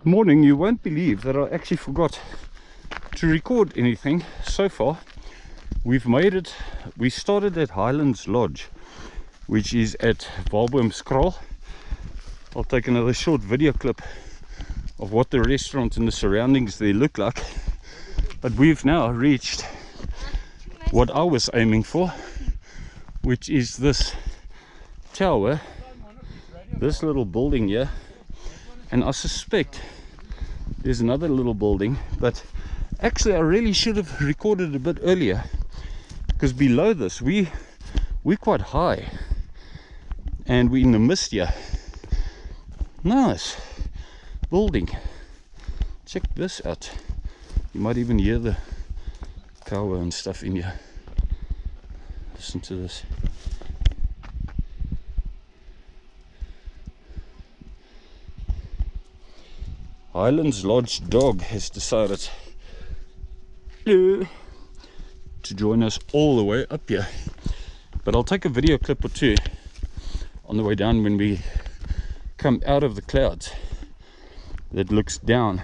Morning. You won't believe that I actually forgot to record anything so far. We've made it. We started at Highlands Lodge, which is at Scroll. I'll take another short video clip of what the restaurant and the surroundings there look like. But we've now reached what I was aiming for, which is this tower, this little building here. And I suspect there's another little building, but actually I really should have recorded a bit earlier, because below this we're quite high and we're in the mist here. Nice building. Check this out. You might even hear the power and stuff in here. Listen to this. Highlands Lodge dog has decided to join us all the way up here. But I'll take a video clip or two on the way down when we come out of the clouds that looks down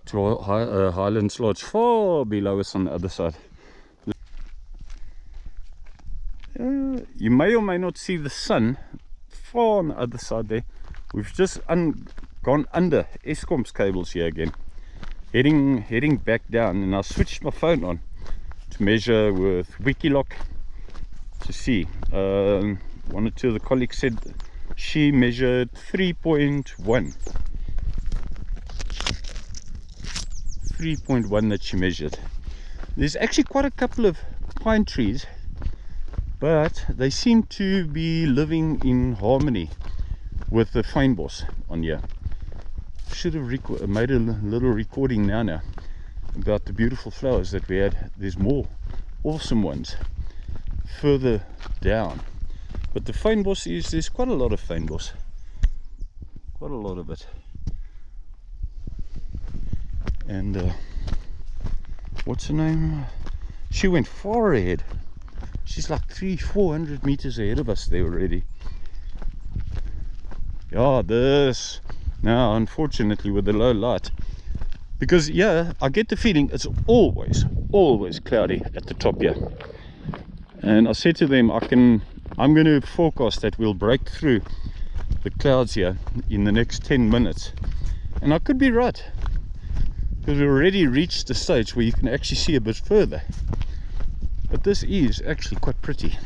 to Highlands Lodge far below us on the other side. You may or may not see the sun far on the other side there. We've just gone under Eskom's cables here again, heading back down, and I switched my phone on to measure with Wikiloc to see. One or two of the colleagues said she measured 3.1 that she measured. There's actually quite a couple of pine trees, but they seem to be living in harmony with the fynbos on here. Should have made a little recording now about the beautiful flowers that we had. There's more awesome ones further down, but the fynbos there's quite a lot of fynbos, quite a lot of it. And what's her name? She went far ahead. She's like 300-400 meters ahead of us there already. Yeah, this now, unfortunately, with the low light, because yeah, I get the feeling it's always cloudy at the top here. And I said to them, I'm going to forecast that we'll break through the clouds here in the next 10 minutes, and I could be right, because we already reached the stage where you can actually see a bit further. But this is actually quite pretty,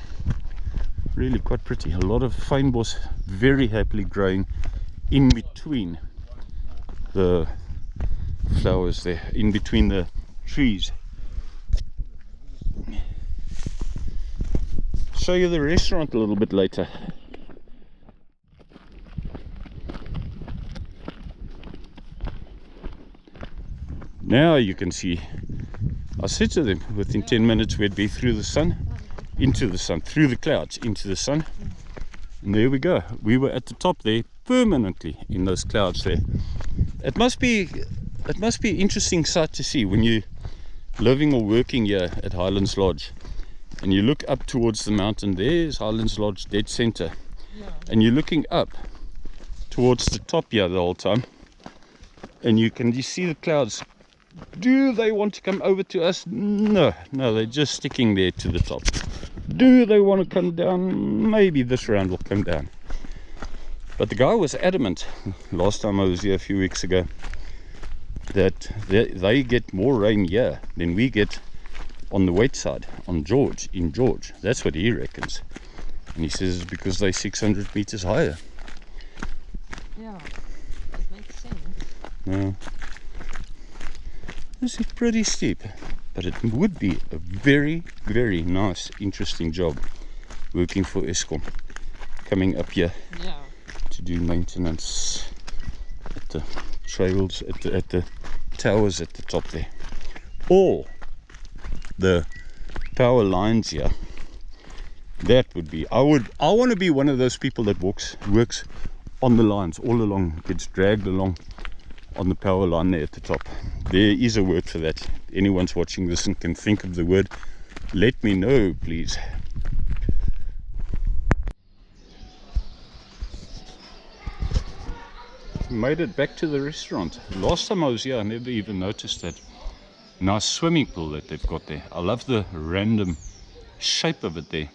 really quite pretty. A lot of fynbos very happily growing in between the flowers there, in between the trees. Show you the restaurant a little bit later. Now you can see, I said to them within 10 minutes we'd be through the sun, into the sun, through the clouds, into the sun. And there we go. We were at the top there, permanently in those clouds there. It must be an interesting sight to see when you're living or working here at Highlands Lodge, and you look up towards the mountain. There's Highlands Lodge dead center, and you're looking up towards the top here the whole time, and you see the clouds. Do they want to come over to us? No, they're just sticking there to the top. Do they want to come down? Maybe this round will come down. But the guy was adamant last time I was here a few weeks ago that they get more rain here than we get on the wet side, in George. That's what he reckons. And he says it's because they're 600 meters higher. Yeah, that makes sense. No. This is pretty steep, but it would be a very, very nice, interesting job working for Eskom, coming up here to do maintenance at the trails, at the towers at the top there. All the power lines here. That would be, I want to be one of those people that works on the lines all along, gets dragged along on the power line there at the top. There is a word for that. Anyone's watching this and can think of the word, let me know, please. made it back to the restaurant. Last time I was here, I never even noticed that nice swimming pool that they've got there. I love the random shape of it there.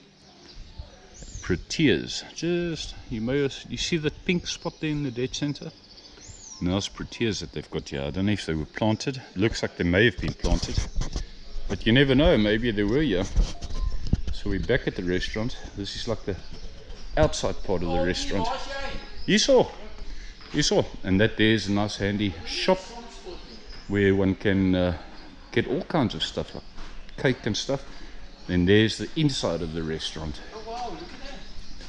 Proteas. Just, you see that pink spot there in the dead center? Nice proteas that they've got here. I don't know if they were planted. Looks like they may have been planted, but you never know, maybe they were here. So we're back at the restaurant. This is like the outside part of the restaurant. You saw, and that there's a nice handy shop where one can get all kinds of stuff like cake and stuff. Then there's the inside of the restaurant,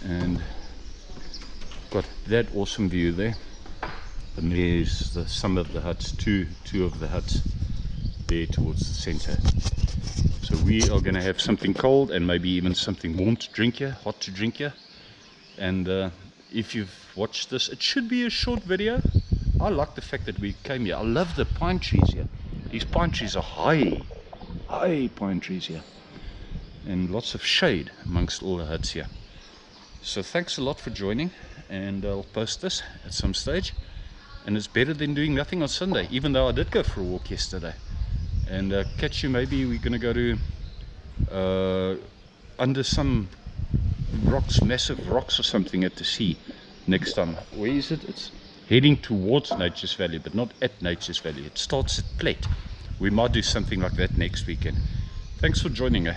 and got that awesome view there. And there's some of the huts, two of the huts there towards the center. So we are going to have something cold and maybe even something warm to drink here, hot to drink here. And if you've watched this, it should be a short video. I like the fact that we came here. I love the pine trees here. These pine trees are high pine trees here, and lots of shade amongst all the huts here. So thanks a lot for joining, and I'll post this at some stage. And it's better than doing nothing on Sunday, even though I did go for a walk yesterday. And catch you, maybe we're going to go to under some rocks, massive rocks or something at the sea next time. Where is it? It's heading towards Nature's Valley, but not at Nature's Valley. It starts at Plate. We might do something like that next weekend. Thanks for joining.